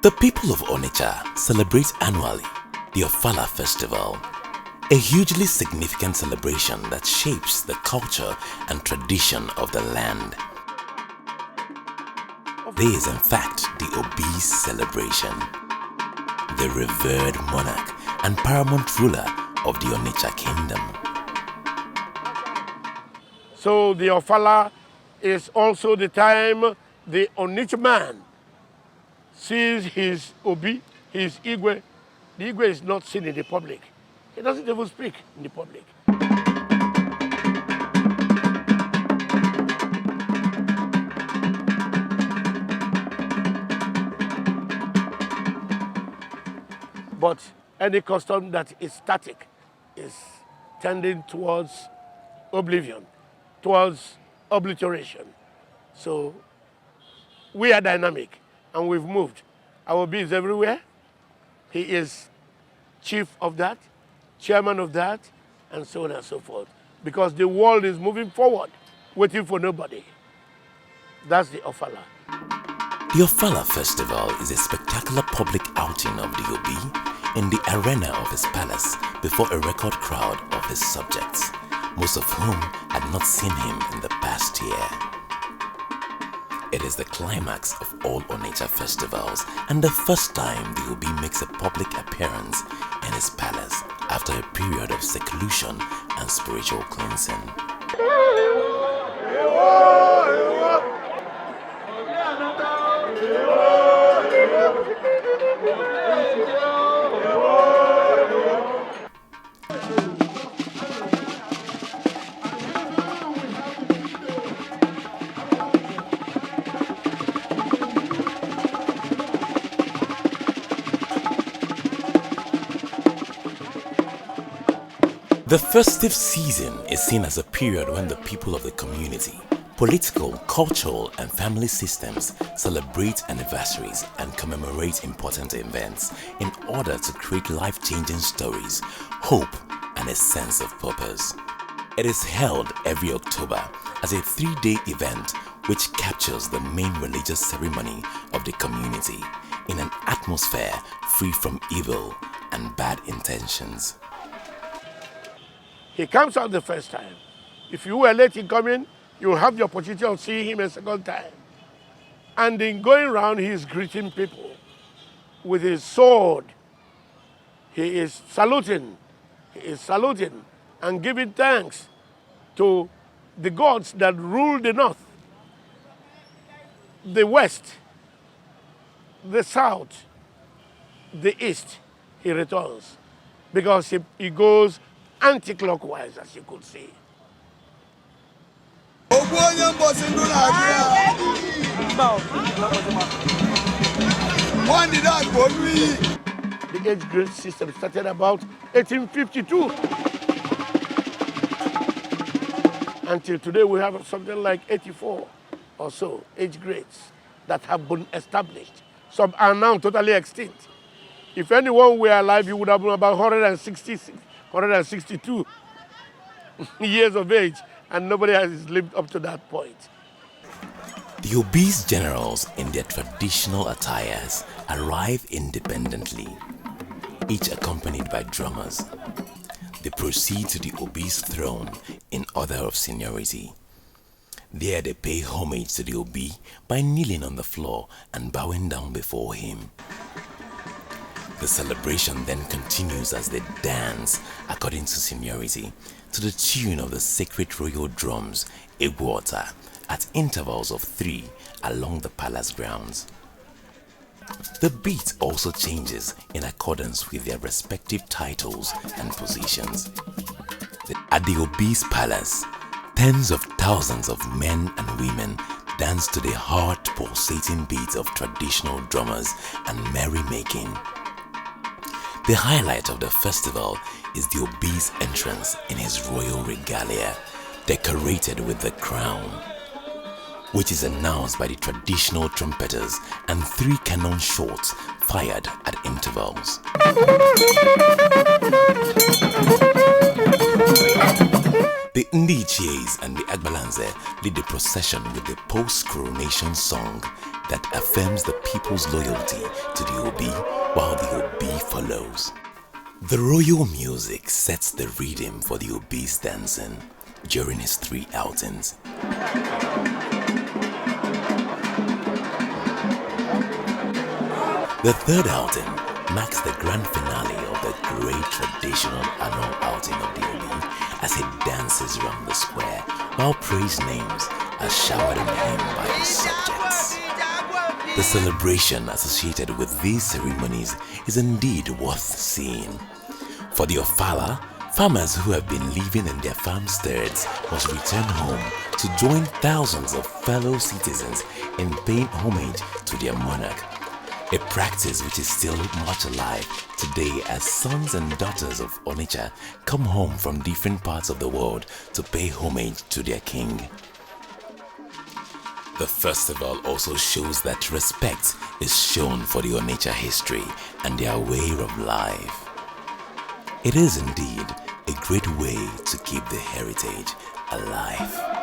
The people of Onitsha celebrate annually the Ofala Festival, a hugely significant celebration that shapes the culture and tradition of the land. This is in fact the Obi's celebration, the revered monarch and paramount ruler of the Onitsha kingdom. So the Ofala is also the time the Onitsha man sees his Obi, his Igwe. The Igwe is not seen in the public. He doesn't even speak in the public. But any custom that is static is tending towards oblivion, towards obliteration. So we are dynamic and we've moved. Our Obi is everywhere. He is chief of that, chairman of that, and so on and so forth. Because the world is moving forward, waiting for nobody. That's the Ofala. The Ofala Festival is a spectacular public outing of the Obi in the arena of his palace before a record crowd of his subjects, most of whom had not seen him in the past year. It is the climax of all Onitsha festivals and the first time the Obi makes a public appearance in his palace after a period of seclusion and spiritual cleansing. The festive season is seen as a period when the people of the community, political, cultural, and family systems celebrate anniversaries and commemorate important events in order to create life-changing stories, hope, and a sense of purpose. It is held every October as a 3-day event which captures the main religious ceremony of the community in an atmosphere free from evil and bad intentions. He comes out the first time. If you were late in coming, you'll have the opportunity of seeing him a second time. And in going around, he is greeting people with his sword. He is saluting. And giving thanks to the gods that rule the north, the west, the south, the east. He returns because he goes anti-clockwise, as you could see. The age grade system started about 1852. Until today, we have something like 84 or so age grades that have been established. Some are now totally extinct. If anyone were alive, he would have been about 162 years of age, and nobody has lived up to that point. The Obi's generals in their traditional attires arrive independently, each accompanied by drummers. They proceed to the Obi's throne in order of seniority. There they pay homage to the Obi by kneeling on the floor and bowing down before him. The celebration then continues as they dance according to seniority to the tune of the sacred royal drums, Igwe, at intervals of 3 along the palace grounds. The beat also changes in accordance with their respective titles and positions. At the Obi's palace, tens of thousands of men and women dance to the heart-pulsating beats of traditional drummers and merrymaking. The highlight of the festival is the Obi's entrance in his royal regalia, decorated with the crown, which is announced by the traditional trumpeters and 3 cannon shots fired at intervals. The Ndichies and the Agbalanze lead the procession with the post-coronation song that affirms the people's loyalty to the Obi while the Obi follows. The royal music sets the rhythm for the Obi's dancing during his 3 outings. The 3rd outing marks the grand finale of the great traditional annual outing of the Obi as he dances around the square while praise names are showered on him by his subjects. The celebration associated with these ceremonies is indeed worth seeing. For the Ofala, farmers who have been living in their farmsteads must return home to join thousands of fellow citizens in paying homage to their monarch. A practice which is still much alive today as sons and daughters of Onitsha come home from different parts of the world to pay homage to their king. The festival also shows that respect is shown for the Onitsha history and their way of life. It is indeed a great way to keep the heritage alive.